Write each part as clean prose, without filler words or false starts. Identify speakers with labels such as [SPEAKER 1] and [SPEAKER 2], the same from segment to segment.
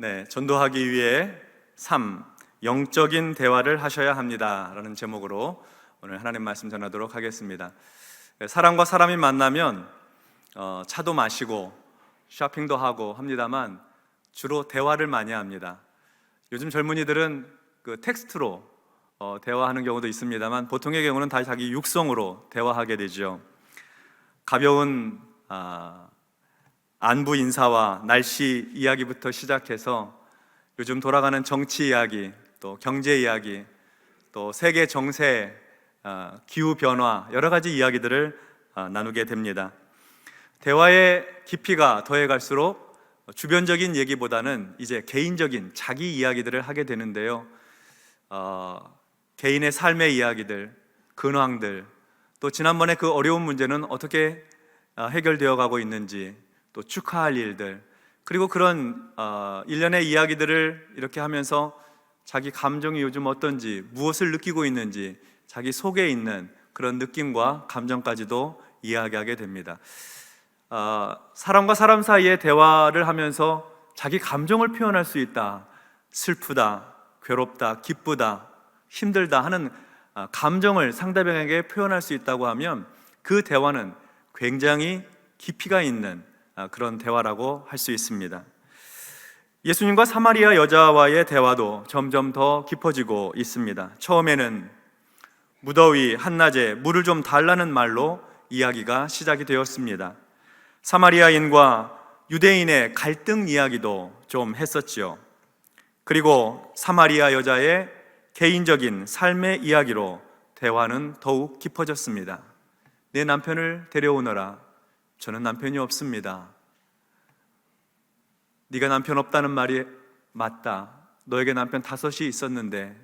[SPEAKER 1] 네, 전도하기 위해 영적인 대화를 하셔야 합니다 라는 제목으로 오늘 하나님 말씀 전하도록 하겠습니다. 사람과 사람이 만나면 차도 마시고 쇼핑도 하고 합니다만 주로 대화를 많이 합니다. 요즘 젊은이들은 그 텍스트로 대화하는 경우도 있습니다만 보통의 경우는 다 자기 육성으로 대화하게 되죠. 가벼운 안부 인사와 날씨 이야기부터 시작해서 요즘 돌아가는 정치 이야기, 또 경제 이야기, 또 세계 정세, 기후 변화, 여러 가지 이야기들을 나누게 됩니다. 대화의 깊이가 더해갈수록 주변적인 얘기보다는 이제 개인적인 자기 이야기들을 하게 되는데요. 개인의 삶의 이야기들, 근황들, 또 지난번에 그 어려운 문제는 어떻게 해결되어 가고 있는지, 또 축하할 일들, 그리고 그런 일련의 이야기들을 이렇게 하면서 자기 감정이 요즘 어떤지, 무엇을 느끼고 있는지, 자기 속에 있는 그런 느낌과 감정까지도 이야기하게 됩니다. 사람과 사람 사이의 대화를 하면서 자기 감정을 표현할 수 있다, 슬프다, 괴롭다, 기쁘다, 힘들다 하는 감정을 상대방에게 표현할 수 있다고 하면 그 대화는 굉장히 깊이가 있는 그런 대화라고 할 수 있습니다. 예수님과 사마리아 여자와의 대화도 점점 더 깊어지고 있습니다. 처음에는 무더위 한낮에 물을 좀 달라는 말로 이야기가 시작이 되었습니다. 사마리아인과 유대인의 갈등 이야기도 좀 했었지요. 그리고 사마리아 여자의 개인적인 삶의 이야기로 대화는 더욱 깊어졌습니다. 내 남편을 데려오너라. 저는 남편이 없습니다. 네가 남편 없다는 말이 맞다. 너에게 남편 5이 있었는데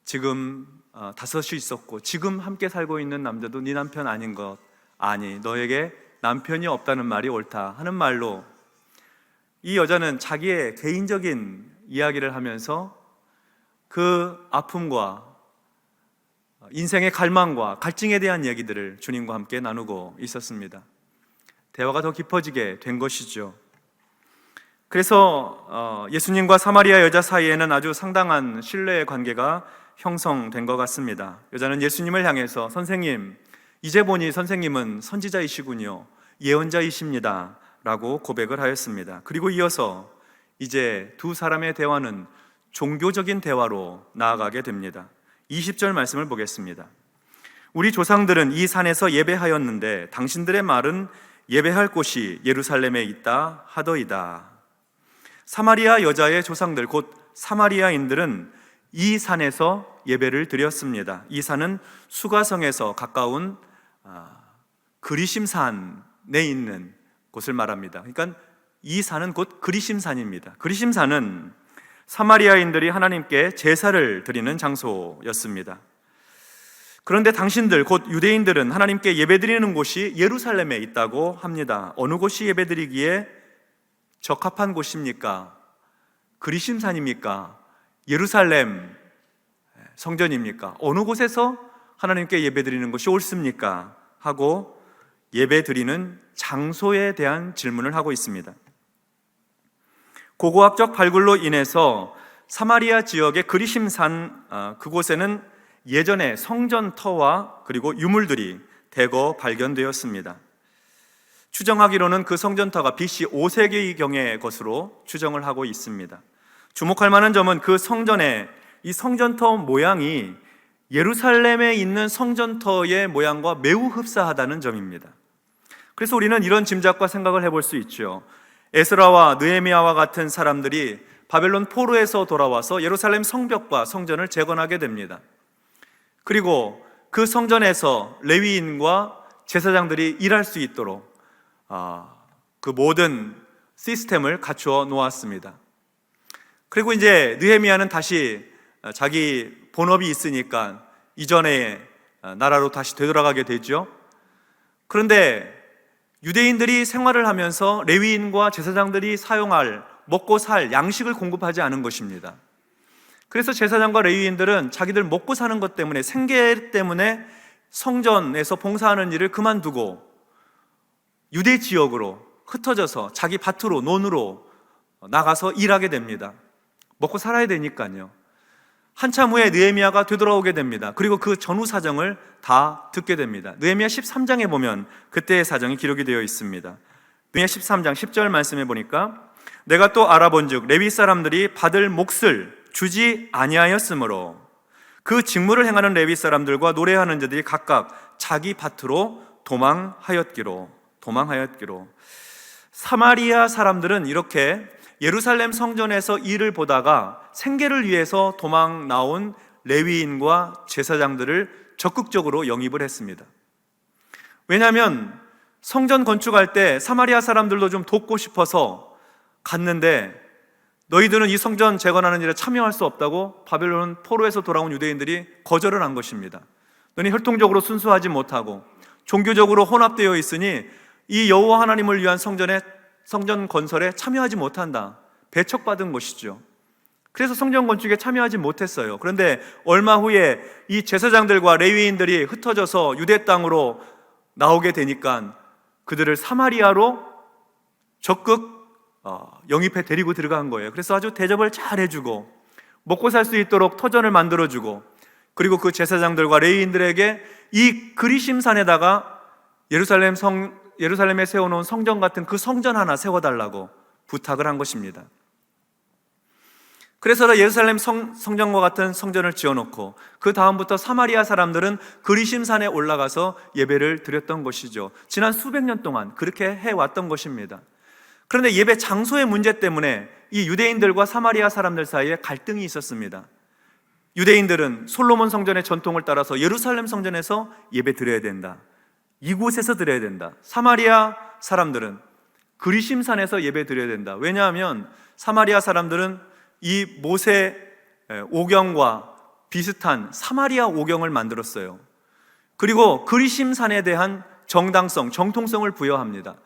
[SPEAKER 1] 지금 5이 있었고 지금 함께 살고 있는 남자도 네 남편 아닌 것 아니, 너에게 남편이 없다는 말이 옳다 하는 말로 이 여자는 자기의 개인적인 이야기를 하면서 그 아픔과 인생의 갈망과 갈증에 대한 얘기들을 주님과 함께 나누고 있었습니다. 대화가 더 깊어지게 된 것이죠. 그래서 예수님과 사마리아 여자 사이에는 아주 상당한 신뢰의 관계가 형성된 것 같습니다. 여자는 예수님을 향해서 선생님, 이제 보니 선생님은 선지자이시군요, 예언자이십니다 라고 고백을 하였습니다. 그리고 이어서 이제 두 사람의 대화는 종교적인 대화로 나아가게 됩니다. 20절 말씀을 보겠습니다. 우리 조상들은 이 산에서 예배하였는데 당신들의 말은 예배할 곳이 예루살렘에 있다 하더이다. 사마리아 여자의 조상들, 곧 사마리아인들은 이 산에서 예배를 드렸습니다. 이 산은 수가성에서 가까운 그리심산에 있는 곳을 말합니다. 그러니까 이 산은 곧 그리심산입니다. 그리심산은 사마리아인들이 하나님께 제사를 드리는 장소였습니다. 그런데 당신들, 곧 유대인들은 하나님께 예배드리는 곳이 예루살렘에 있다고 합니다. 어느 곳이 예배드리기에 적합한 곳입니까? 그리심산입니까? 예루살렘 성전입니까? 어느 곳에서 하나님께 예배드리는 것이 옳습니까? 하고 예배드리는 장소에 대한 질문을 하고 있습니다. 고고학적 발굴로 인해서 사마리아 지역의 그리심산 그곳에는 예전에 성전터와 그리고 유물들이 대거 발견되었습니다. 추정하기로는 그 성전터가 BC 5세기경의 것으로 추정을 하고 있습니다. 주목할 만한 점은 그 성전의 이 성전터 모양이 예루살렘에 있는 성전터의 모양과 매우 흡사하다는 점입니다. 그래서 우리는 이런 짐작과 생각을 해볼 수 있죠. 에스라와 느헤미야와 같은 사람들이 바벨론 포로에서 돌아와서 예루살렘 성벽과 성전을 재건하게 됩니다. 그리고 그 성전에서 레위인과 제사장들이 일할 수 있도록 그 모든 시스템을 갖추어 놓았습니다. 그리고 이제 느헤미야는 다시 자기 본업이 있으니까 이전의 나라로 다시 되돌아가게 되죠. 그런데 유대인들이 생활을 하면서 레위인과 제사장들이 사용할 먹고 살 양식을 공급하지 않은 것입니다. 그래서 제사장과 레위인들은 자기들 먹고 사는 것 때문에, 생계 때문에 성전에서 봉사하는 일을 그만두고 유대 지역으로 흩어져서 자기 밭으로, 논으로 나가서 일하게 됩니다. 먹고 살아야 되니까요. 한참 후에 느헤미야가 되돌아오게 됩니다. 그리고 그 전후 사정을 다 듣게 됩니다. 느헤미야 13장에 보면 그때의 사정이 기록이 되어 있습니다. 느헤미야 13장 10절 말씀해 보니까 내가 또 알아본즉 레위 사람들이 받을 몫을 주지 아니하였으므로 그 직무를 행하는 레위 사람들과 노래하는 자들이 각각 자기 밭으로 도망하였기로. 사마리아 사람들은 이렇게 예루살렘 성전에서 일을 보다가 생계를 위해서 도망 나온 레위인과 제사장들을 적극적으로 영입을 했습니다. 왜냐하면 성전 건축할 때 사마리아 사람들도 좀 돕고 싶어서 갔는데 너희들은 이 성전 재건하는 일에 참여할 수 없다고 바벨론 포로에서 돌아온 유대인들이 거절을 한 것입니다. 너희 혈통적으로 순수하지 못하고 종교적으로 혼합되어 있으니 이 여호와 하나님을 위한 성전 건설에 참여하지 못한다. 배척받은 것이죠. 그래서 성전 건축에 참여하지 못했어요. 그런데 얼마 후에 이 제사장들과 레위인들이 흩어져서 유대 땅으로 나오게 되니까 그들을 사마리아로 적극 영입해 데리고 들어간 거예요. 그래서 아주 대접을 잘 해주고 먹고 살 수 있도록 터전을 만들어주고 그리고 그 제사장들과 레위인들에게 이 그리심산에다가 예루살렘에 세워놓은 성전 같은 그 성전 하나 세워달라고 부탁을 한 것입니다. 그래서 예루살렘 성전과 같은 성전을 지어놓고 그 다음부터 사마리아 사람들은 그리심산에 올라가서 예배를 드렸던 것이죠. 지난 수백 년 동안 그렇게 해왔던 것입니다. 그런데 예배 장소의 문제 때문에 이 유대인들과 사마리아 사람들 사이에 갈등이 있었습니다. 유대인들은 솔로몬 성전의 전통을 따라서 예루살렘 성전에서 예배 드려야 된다. 이곳에서 드려야 된다. 사마리아 사람들은 그리심산에서 예배 드려야 된다. 왜냐하면 사마리아 사람들은 이 모세 오경과 비슷한 사마리아 오경을 만들었어요. 그리고 그리심산에 대한 정당성, 정통성을 부여합니다.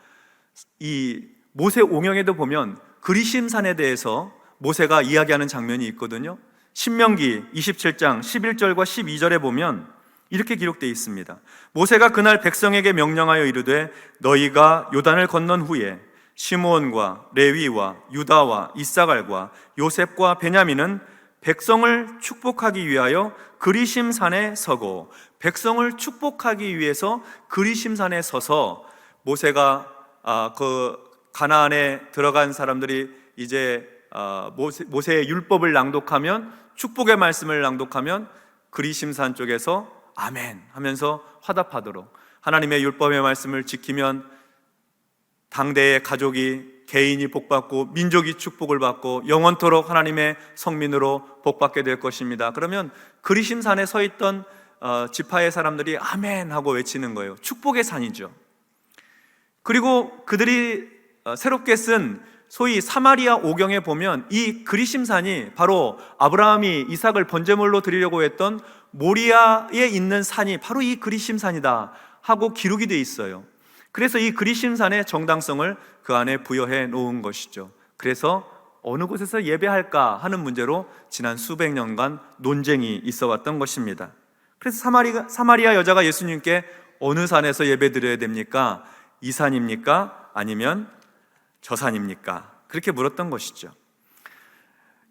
[SPEAKER 1] 이 모세 오경에도 보면 그리심산에 대해서 모세가 이야기하는 장면이 있거든요. 신명기 27장 11절과 12절에 보면 이렇게 기록되어 있습니다. 모세가 그날 백성에게 명령하여 이르되 너희가 요단을 건넌 후에 시므온과 레위와 유다와 이사갈과 요셉과 베냐민은 백성을 축복하기 위하여 그리심산에 서고, 백성을 축복하기 위해서 그리심산에 서서 모세가 그 가나안에 들어간 사람들이 이제 모세의 율법을 낭독하면, 축복의 말씀을 낭독하면 그리심산 쪽에서 아멘 하면서 화답하도록, 하나님의 율법의 말씀을 지키면 당대의 가족이, 개인이 복받고 민족이 축복을 받고 영원토록 하나님의 성민으로 복받게 될 것입니다. 그러면 그리심산에 서 있던 지파의 사람들이 아멘 하고 외치는 거예요. 축복의 산이죠. 그리고 그들이 새롭게 쓴 소위 사마리아 오경에 보면 이 그리심산이 바로 아브라함이 이삭을 번제물로 드리려고 했던 모리아에 있는 산이 바로 이 그리심산이다 하고 기록이 되어 있어요. 그래서 이 그리심산의 정당성을 그 안에 부여해 놓은 것이죠. 그래서 어느 곳에서 예배할까 하는 문제로 지난 수백 년간 논쟁이 있어 왔던 것입니다. 그래서 사마리아 여자가 예수님께 어느 산에서 예배 드려야 됩니까? 이 산입니까? 아니면 저 산입니까? 그렇게 물었던 것이죠.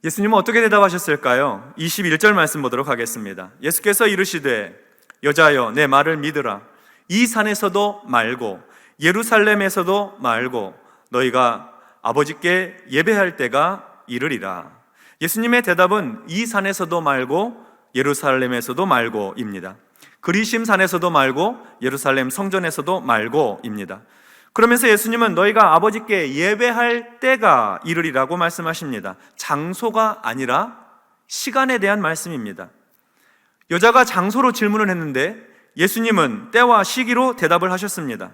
[SPEAKER 1] 예수님은 어떻게 대답하셨을까요? 21절 말씀 보도록 하겠습니다. 예수께서 이르시되 여자여 내 말을 믿으라. 이 산에서도 말고 예루살렘에서도 말고 너희가 아버지께 예배할 때가 이르리라. 예수님의 대답은 이 산에서도 말고 예루살렘에서도 말고입니다. 그리심산에서도 말고 예루살렘 성전에서도 말고입니다. 그러면서 예수님은 너희가 아버지께 예배할 때가 이르리라고 말씀하십니다. 장소가 아니라 시간에 대한 말씀입니다. 여자가 장소로 질문을 했는데 예수님은 때와 시기로 대답을 하셨습니다.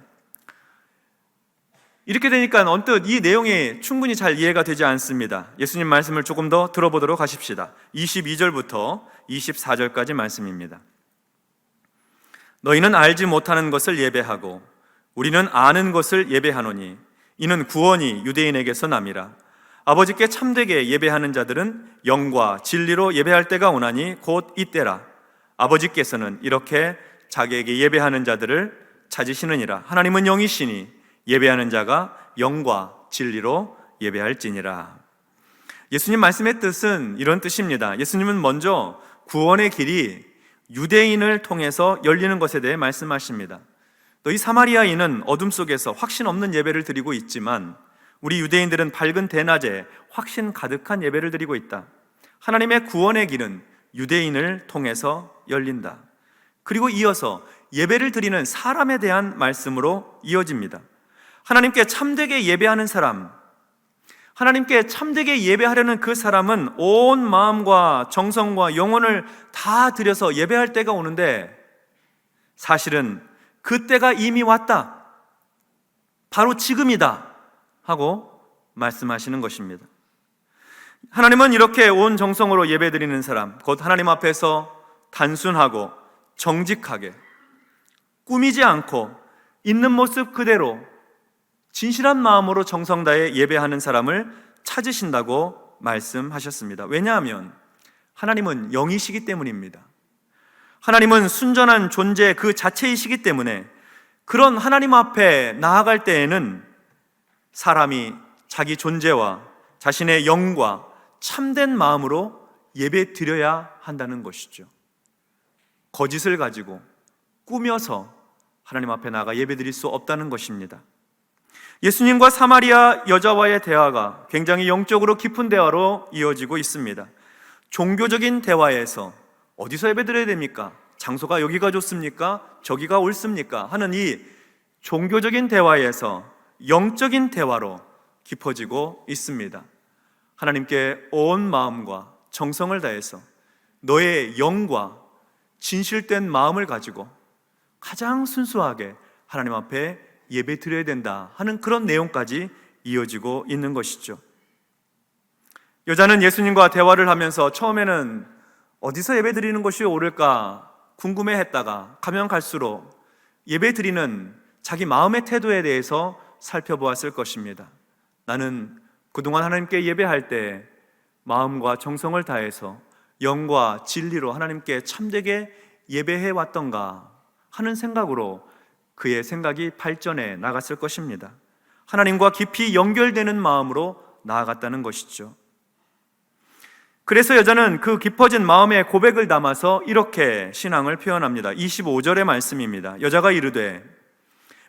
[SPEAKER 1] 이렇게 되니까 언뜻 이 내용이 충분히 잘 이해가 되지 않습니다. 예수님 말씀을 조금 더 들어보도록 하십시다. 22절부터 24절까지 말씀입니다. 너희는 알지 못하는 것을 예배하고 우리는 아는 것을 예배하노니 이는 구원이 유대인에게서 남이라. 아버지께 참되게 예배하는 자들은 영과 진리로 예배할 때가 오나니 곧 이때라. 아버지께서는 이렇게 자기에게 예배하는 자들을 찾으시느니라. 하나님은 영이시니 예배하는 자가 영과 진리로 예배할지니라. 예수님 말씀의 뜻은 이런 뜻입니다. 예수님은 먼저 구원의 길이 유대인을 통해서 열리는 것에 대해 말씀하십니다. 또 이 사마리아인은 어둠 속에서 확신 없는 예배를 드리고 있지만 우리 유대인들은 밝은 대낮에 확신 가득한 예배를 드리고 있다. 하나님의 구원의 길은 유대인을 통해서 열린다. 그리고 이어서 예배를 드리는 사람에 대한 말씀으로 이어집니다. 하나님께 참되게 예배하는 사람, 하나님께 참되게 예배하려는 그 사람은 온 마음과 정성과 영혼을 다 들여서 예배할 때가 오는데 사실은 그 때가 이미 왔다, 바로 지금이다 하고 말씀하시는 것입니다. 하나님은 이렇게 온 정성으로 예배드리는 사람, 곧 하나님 앞에서 단순하고 정직하게 꾸미지 않고 있는 모습 그대로 진실한 마음으로 정성 다해 예배하는 사람을 찾으신다고 말씀하셨습니다. 왜냐하면 하나님은 영이시기 때문입니다. 하나님은 순전한 존재 그 자체이시기 때문에 그런 하나님 앞에 나아갈 때에는 사람이 자기 존재와 자신의 영과 참된 마음으로 예배 드려야 한다는 것이죠. 거짓을 가지고 꾸며서 하나님 앞에 나아가 예배 드릴 수 없다는 것입니다. 예수님과 사마리아 여자와의 대화가 굉장히 영적으로 깊은 대화로 이어지고 있습니다. 종교적인 대화에서 어디서 예배 드려야 됩니까? 장소가 여기가 좋습니까? 저기가 옳습니까? 하는 이 종교적인 대화에서 영적인 대화로 깊어지고 있습니다. 하나님께 온 마음과 정성을 다해서 너의 영과 진실된 마음을 가지고 가장 순수하게 하나님 앞에 예배 드려야 된다 하는 그런 내용까지 이어지고 있는 것이죠. 여자는 예수님과 대화를 하면서 처음에는 어디서 예배 드리는 것이 옳을까 궁금해했다가 가면 갈수록 예배 드리는 자기 마음의 태도에 대해서 살펴보았을 것입니다. 나는 그동안 하나님께 예배할 때 마음과 정성을 다해서 영과 진리로 하나님께 참되게 예배해 왔던가 하는 생각으로 그의 생각이 발전해 나갔을 것입니다. 하나님과 깊이 연결되는 마음으로 나아갔다는 것이죠. 그래서 여자는 그 깊어진 마음의 고백을 담아서 이렇게 신앙을 표현합니다. 25절의 말씀입니다. 여자가 이르되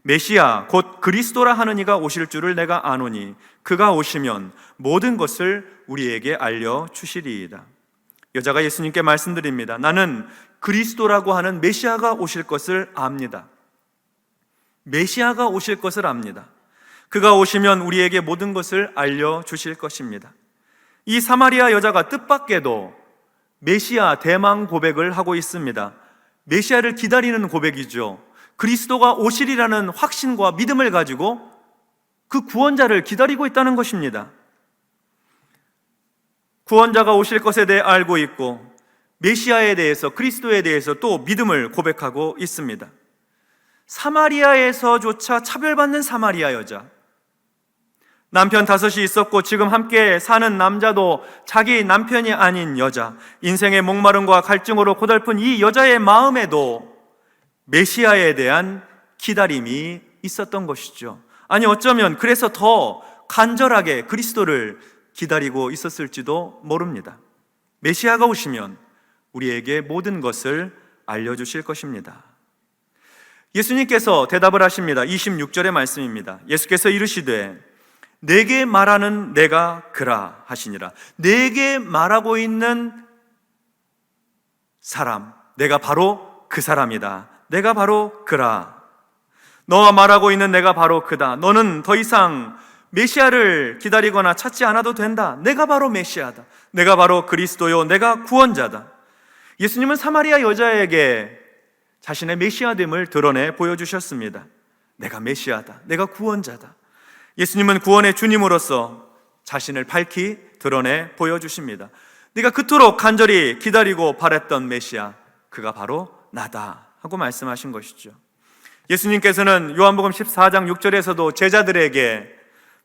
[SPEAKER 1] 메시아 곧 그리스도라 하는 이가 오실 줄을 내가 아노니 그가 오시면 모든 것을 우리에게 알려주시리이다. 여자가 예수님께 말씀드립니다. 나는 그리스도라고 하는 메시아가 오실 것을 압니다. 메시아가 오실 것을 압니다. 그가 오시면 우리에게 모든 것을 알려주실 것입니다. 이 사마리아 여자가 뜻밖에도 메시아 대망 고백을 하고 있습니다. 메시아를 기다리는 고백이죠. 그리스도가 오시리라는 확신과 믿음을 가지고 그 구원자를 기다리고 있다는 것입니다. 구원자가 오실 것에 대해 알고 있고 메시아에 대해서, 그리스도에 대해서 또 믿음을 고백하고 있습니다. 사마리아에서조차 차별받는 사마리아 여자, 남편 5이 있었고 지금 함께 사는 남자도 자기 남편이 아닌 여자, 인생의 목마름과 갈증으로 고달픈 이 여자의 마음에도 메시아에 대한 기다림이 있었던 것이죠. 아니 어쩌면 그래서 더 간절하게 그리스도를 기다리고 있었을지도 모릅니다. 메시아가 오시면 우리에게 모든 것을 알려주실 것입니다. 예수님께서 대답을 하십니다. 26절의 말씀입니다. 예수께서 이르시되 내게 말하는 내가 그라 하시니라. 내게 말하고 있는 사람, 내가 바로 그 사람이다. 내가 바로 그라. 너와 말하고 있는 내가 바로 그다. 너는 더 이상 메시아를 기다리거나 찾지 않아도 된다. 내가 바로 메시아다. 내가 바로 그리스도요, 내가 구원자다. 예수님은 사마리아 여자에게 자신의 메시아됨을 드러내 보여주셨습니다. 내가 메시아다. 내가 구원자다. 예수님은 구원의 주님으로서 자신을 밝히 드러내 보여주십니다. 네가 그토록 간절히 기다리고 바랬던 메시아, 그가 바로 나다 하고 말씀하신 것이죠. 예수님께서는 요한복음 14장 6절에서도 제자들에게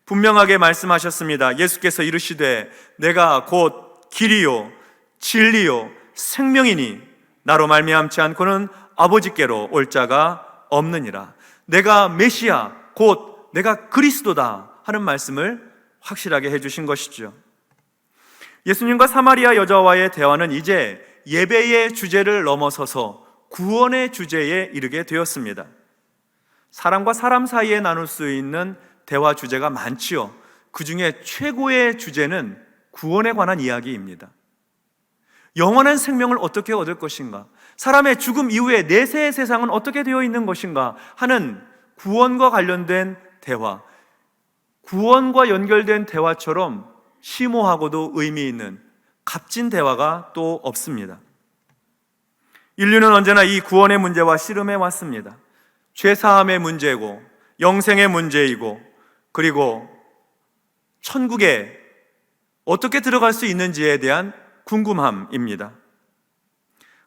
[SPEAKER 1] 분명하게 말씀하셨습니다. 예수께서 이르시되 내가 곧 길이요 진리요 생명이니 나로 말미암지 않고는 아버지께로 올 자가 없느니라. 내가 메시아 곧 내가 그리스도다 하는 말씀을 확실하게 해주신 것이죠. 예수님과 사마리아 여자와의 대화는 이제 예배의 주제를 넘어서서 구원의 주제에 이르게 되었습니다. 사람과 사람 사이에 나눌 수 있는 대화 주제가 많지요. 그 중에 최고의 주제는 구원에 관한 이야기입니다. 영원한 생명을 어떻게 얻을 것인가? 사람의 죽음 이후에 내세의 세상은 어떻게 되어 있는 것인가? 하는 구원과 관련된 대화, 구원과 연결된 대화처럼 심오하고도 의미 있는 값진 대화가 또 없습니다. 인류는 언제나 이 구원의 문제와 씨름해 왔습니다. 죄사함의 문제고 영생의 문제이고 그리고 천국에 어떻게 들어갈 수 있는지에 대한 궁금함입니다.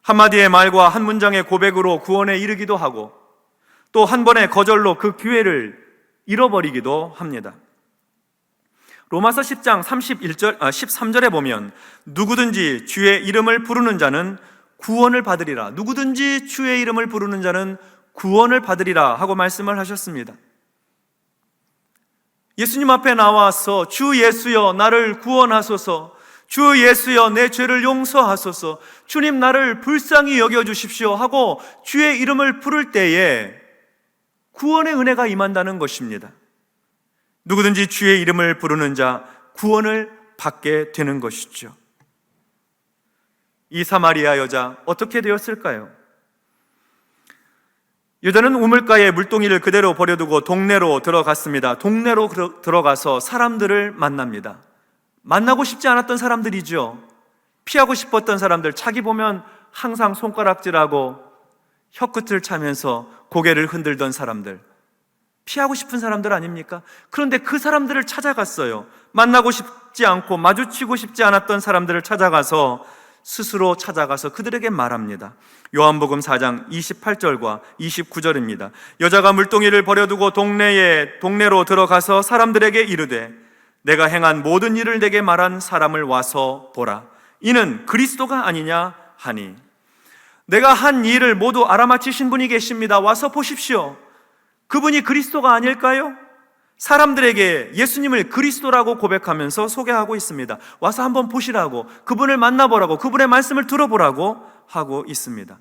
[SPEAKER 1] 한마디의 말과 한 문장의 고백으로 구원에 이르기도 하고 또 한 번의 거절로 그 기회를 잃어버리기도 합니다. 로마서 10장 13절에 보면 누구든지 주의 이름을 부르는 자는 구원을 받으리라. 누구든지 주의 이름을 부르는 자는 구원을 받으리라 하고 말씀을 하셨습니다. 예수님 앞에 나와서 주 예수여 나를 구원하소서, 주 예수여 내 죄를 용서하소서, 주님 나를 불쌍히 여겨주십시오 하고 주의 이름을 부를 때에 구원의 은혜가 임한다는 것입니다. 누구든지 주의 이름을 부르는 자 구원을 받게 되는 것이죠. 이 사마리아 여자 어떻게 되었을까요? 여자는 우물가에 물동이를 그대로 버려두고 동네로 들어갔습니다. 동네로 들어가서 사람들을 만납니다. 만나고 싶지 않았던 사람들이죠. 피하고 싶었던 사람들, 자기 보면 항상 손가락질하고 혀끝을 차면서 고개를 흔들던 사람들, 피하고 싶은 사람들 아닙니까? 그런데 그 사람들을 찾아갔어요. 만나고 싶지 않고 마주치고 싶지 않았던 사람들을 찾아가서 스스로 찾아가서 그들에게 말합니다. 요한복음 4장 28절과 29절입니다. 여자가 물동이를 버려두고 동네로 들어가서 사람들에게 이르되 내가 행한 모든 일을 내게 말한 사람을 와서 보라. 이는 그리스도가 아니냐 하니 내가 한 일을 모두 알아맞히신 분이 계십니다. 와서 보십시오. 그분이 그리스도가 아닐까요? 사람들에게 예수님을 그리스도라고 고백하면서 소개하고 있습니다. 와서 한번 보시라고, 그분을 만나보라고, 그분의 말씀을 들어보라고 하고 있습니다.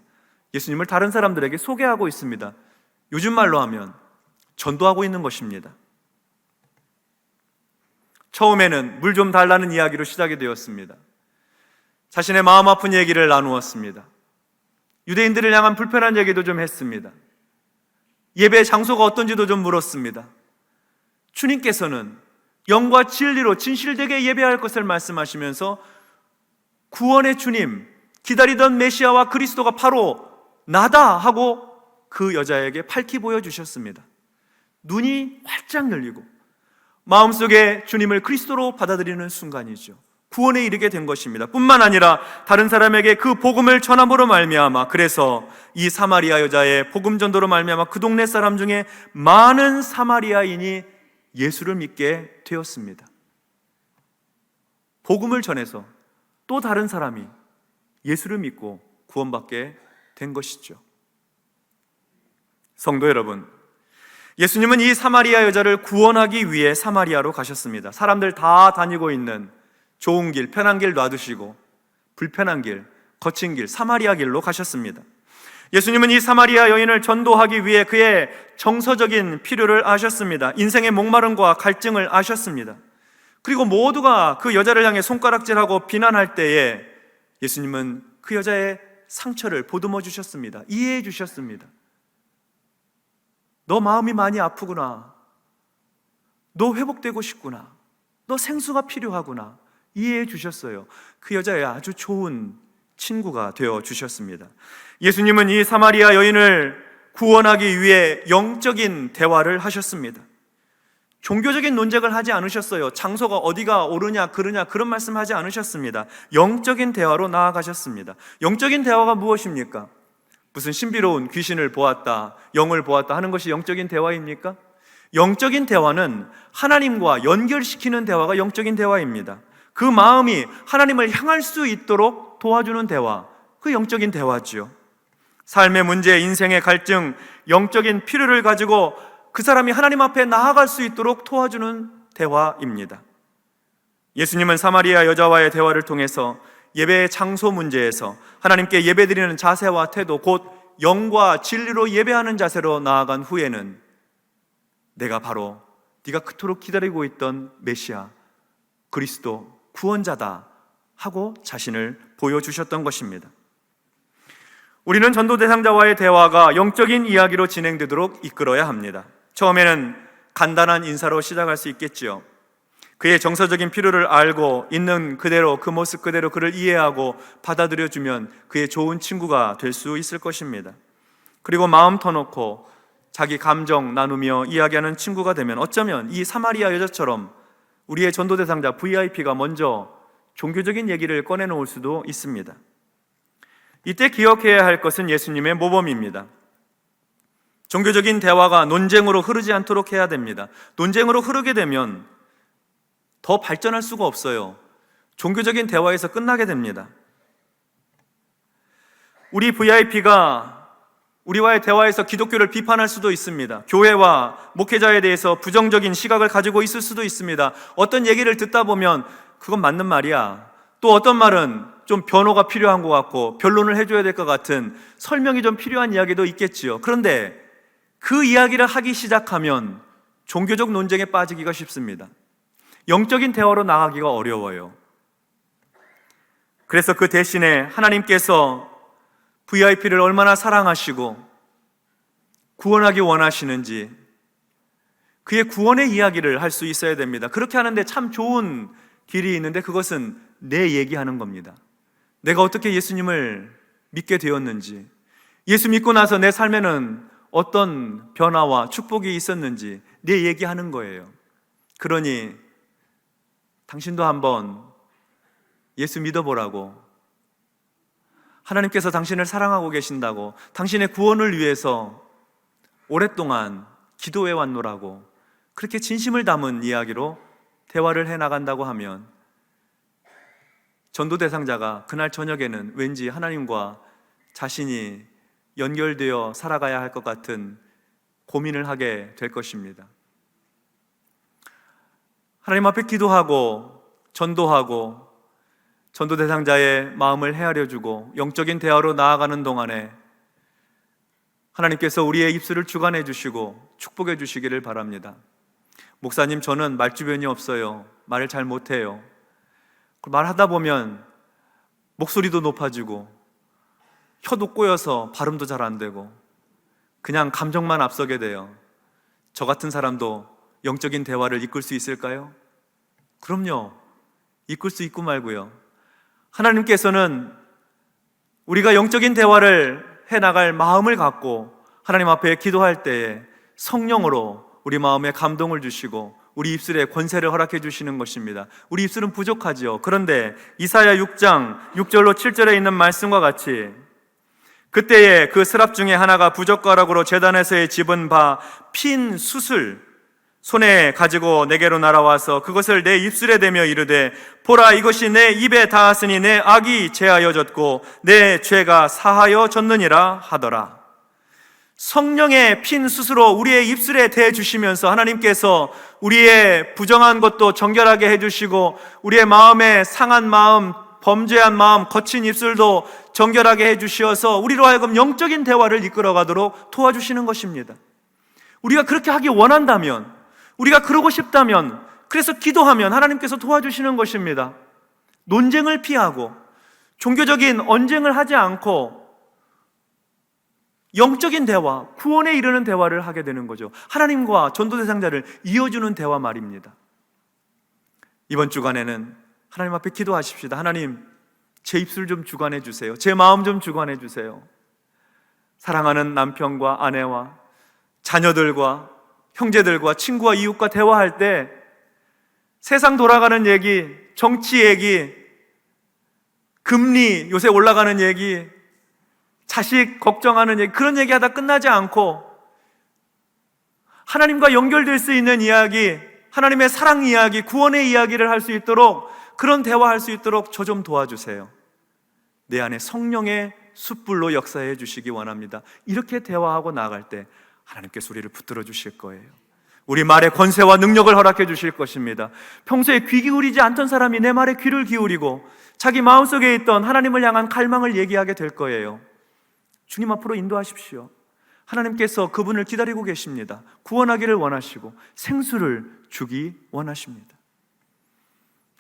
[SPEAKER 1] 예수님을 다른 사람들에게 소개하고 있습니다. 요즘 말로 하면 전도하고 있는 것입니다. 처음에는 물 좀 달라는 이야기로 시작이 되었습니다. 자신의 마음 아픈 얘기를 나누었습니다. 유대인들을 향한 불편한 얘기도 좀 했습니다. 예배 장소가 어떤지도 좀 물었습니다. 주님께서는 영과 진리로 진실되게 예배할 것을 말씀하시면서 구원의 주님, 기다리던 메시아와 그리스도가 바로 나다 하고 그 여자에게 밝히 보여주셨습니다. 눈이 활짝 열리고 마음속에 주님을 그리스도로 받아들이는 순간이죠. 구원에 이르게 된 것입니다. 뿐만 아니라 다른 사람에게 그 복음을 전함으로 말미암아, 그래서 이 사마리아 여자의 복음 전도로 말미암아 그 동네 사람 중에 많은 사마리아인이 예수를 믿게 되었습니다. 복음을 전해서 또 다른 사람이 예수를 믿고 구원받게 된 것이죠. 성도 여러분, 예수님은 이 사마리아 여자를 구원하기 위해 사마리아로 가셨습니다. 사람들 다 다니고 있는 좋은 길, 편한 길 놔두시고 불편한 길, 거친 길, 사마리아 길로 가셨습니다. 예수님은 이 사마리아 여인을 전도하기 위해 그의 정서적인 필요를 아셨습니다. 인생의 목마름과 갈증을 아셨습니다. 그리고 모두가 그 여자를 향해 손가락질하고 비난할 때에 예수님은 그 여자의 상처를 보듬어 주셨습니다. 이해해 주셨습니다. 너 마음이 많이 아프구나. 너 회복되고 싶구나. 너 생수가 필요하구나. 이해해 주셨어요. 그 여자의 아주 좋은 친구가 되어 주셨습니다. 예수님은 이 사마리아 여인을 구원하기 위해 영적인 대화를 하셨습니다. 종교적인 논쟁을 하지 않으셨어요. 장소가 어디가 옳으냐 그르냐 그런 말씀하지 않으셨습니다. 영적인 대화로 나아가셨습니다. 영적인 대화가 무엇입니까? 무슨 신비로운 귀신을 보았다, 영을 보았다 하는 것이 영적인 대화입니까? 영적인 대화는 하나님과 연결시키는 대화가 영적인 대화입니다. 그 마음이 하나님을 향할 수 있도록 도와주는 대화, 그 영적인 대화지요. 삶의 문제, 인생의 갈증, 영적인 필요를 가지고 그 사람이 하나님 앞에 나아갈 수 있도록 도와주는 대화입니다. 예수님은 사마리아 여자와의 대화를 통해서 예배의 장소 문제에서 하나님께 예배드리는 자세와 태도, 곧 영과 진리로 예배하는 자세로 나아간 후에는 내가 바로 네가 그토록 기다리고 있던 메시아, 그리스도, 구원자다 하고 자신을 보여주셨던 것입니다. 우리는 전도 대상자와의 대화가 영적인 이야기로 진행되도록 이끌어야 합니다. 처음에는 간단한 인사로 시작할 수 있겠지요. 그의 정서적인 필요를 알고 있는 그대로, 그 모습 그대로 그를 이해하고 받아들여주면 그의 좋은 친구가 될 수 있을 것입니다. 그리고 마음 터놓고 자기 감정 나누며 이야기하는 친구가 되면 어쩌면 이 사마리아 여자처럼 우리의 전도 대상자 VIP가 먼저 종교적인 얘기를 꺼내놓을 수도 있습니다. 이때 기억해야 할 것은 예수님의 모범입니다. 종교적인 대화가 논쟁으로 흐르지 않도록 해야 됩니다. 논쟁으로 흐르게 되면 더 발전할 수가 없어요. 종교적인 대화에서 끝나게 됩니다. 우리 VIP가 우리와의 대화에서 기독교를 비판할 수도 있습니다. 교회와 목회자에 대해서 부정적인 시각을 가지고 있을 수도 있습니다. 어떤 얘기를 듣다 보면 그건 맞는 말이야. 또 어떤 말은 좀 변호가 필요한 것 같고 변론을 해줘야 될 것 같은 설명이 좀 필요한 이야기도 있겠지요. 그런데 그 이야기를 하기 시작하면 종교적 논쟁에 빠지기가 쉽습니다. 영적인 대화로 나가기가 어려워요. 그래서 그 대신에 하나님께서 VIP를 얼마나 사랑하시고 구원하기 원하시는지 그의 구원의 이야기를 할 수 있어야 됩니다. 그렇게 하는데 참 좋은 길이 있는데 그것은 내 얘기하는 겁니다. 내가 어떻게 예수님을 믿게 되었는지, 예수 믿고 나서 내 삶에는 어떤 변화와 축복이 있었는지 내 얘기하는 거예요. 그러니 당신도 한번 예수 믿어보라고, 하나님께서 당신을 사랑하고 계신다고, 당신의 구원을 위해서 오랫동안 기도해 왔노라고, 그렇게 진심을 담은 이야기로 대화를 해나간다고 하면 전도 대상자가 그날 저녁에는 왠지 하나님과 자신이 연결되어 살아가야 할 것 같은 고민을 하게 될 것입니다. 하나님 앞에 기도하고 전도하고 전도 대상자의 마음을 헤아려주고 영적인 대화로 나아가는 동안에 하나님께서 우리의 입술을 주관해 주시고 축복해 주시기를 바랍니다. 목사님, 저는 말주변이 없어요. 말을 잘 못해요. 말하다 보면 목소리도 높아지고 혀도 꼬여서 발음도 잘 안 되고 그냥 감정만 앞서게 돼요. 저 같은 사람도 영적인 대화를 이끌 수 있을까요? 그럼요. 이끌 수 있고 말고요. 하나님께서는 우리가 영적인 대화를 해나갈 마음을 갖고 하나님 앞에 기도할 때에 성령으로 우리 마음에 감동을 주시고 우리 입술에 권세를 허락해 주시는 것입니다. 우리 입술은 부족하지요. 그런데 이사야 6장 6절로 7절에 있는 말씀과 같이 그때에 그 스랍 중에 하나가 부젓가락으로 제단에서의 집은 바 핀 숯을 손에 가지고 내게로 날아와서 그것을 내 입술에 대며 이르되 보라, 이것이 내 입에 닿았으니 내 악이 제하여졌고 내 죄가 사하여졌느니라 하더라. 성령의 핀 숯으로 우리의 입술에 대주시면서 하나님께서 우리의 부정한 것도 정결하게 해주시고 우리의 마음에 상한 마음, 범죄한 마음, 거친 입술도 정결하게 해주시어서 우리로 하여금 영적인 대화를 이끌어가도록 도와주시는 것입니다. 우리가 그렇게 하기 원한다면, 우리가 그러고 싶다면, 그래서 기도하면 하나님께서 도와주시는 것입니다. 논쟁을 피하고 종교적인 언쟁을 하지 않고 영적인 대화, 구원에 이르는 대화를 하게 되는 거죠. 하나님과 전도 대상자를 이어주는 대화 말입니다. 이번 주간에는 하나님 앞에 기도하십시다. 하나님, 제 입술 좀 주관해 주세요. 제 마음 좀 주관해 주세요. 사랑하는 남편과 아내와 자녀들과 형제들과 친구와 이웃과 대화할 때 세상 돌아가는 얘기, 정치 얘기, 금리 요새 올라가는 얘기, 자식 걱정하는 얘기, 그런 얘기하다 끝나지 않고 하나님과 연결될 수 있는 이야기, 하나님의 사랑 이야기, 구원의 이야기를 할 수 있도록, 그런 대화할 수 있도록 저 좀 도와주세요. 내 안에 성령의 숯불로 역사해 주시기 원합니다. 이렇게 대화하고 나아갈 때 하나님께서 우리를 붙들어 주실 거예요. 우리 말에 권세와 능력을 허락해 주실 것입니다. 평소에 귀 기울이지 않던 사람이 내 말에 귀를 기울이고 자기 마음속에 있던 하나님을 향한 갈망을 얘기하게 될 거예요. 주님 앞으로 인도하십시오. 하나님께서 그분을 기다리고 계십니다. 구원하기를 원하시고 생수를 주기 원하십니다.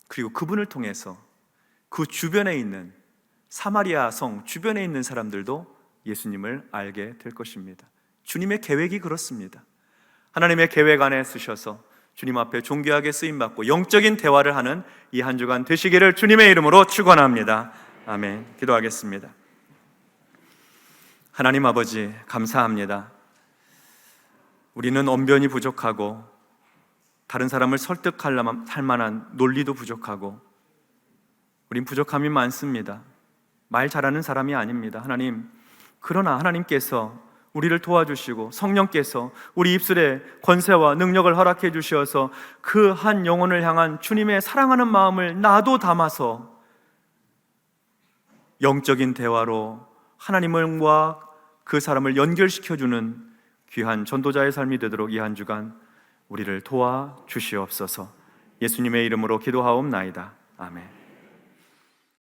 [SPEAKER 1] 그리고 그분을 통해서 그 주변에 있는 사마리아 성 주변에 있는 사람들도 예수님을 알게 될 것입니다. 주님의 계획이 그렇습니다. 하나님의 계획 안에 쓰셔서 주님 앞에 존귀하게 쓰임받고 영적인 대화를 하는 이 한 주간 되시기를 주님의 이름으로 축원합니다. 아멘. 기도하겠습니다. 하나님 아버지, 감사합니다. 우리는 언변이 부족하고 다른 사람을 설득할 만한 논리도 부족하고 우린 부족함이 많습니다. 말 잘하는 사람이 아닙니다. 하나님, 그러나 하나님께서 우리를 도와주시고 성령께서 우리 입술에 권세와 능력을 허락해 주셔서 그 한 영혼을 향한 주님의 사랑하는 마음을 나도 담아서 영적인 대화로 하나님과 그 사람을 연결시켜주는 귀한 전도자의 삶이 되도록 이 한 주간 우리를 도와주시옵소서. 예수님의 이름으로 기도하옵나이다. 아멘.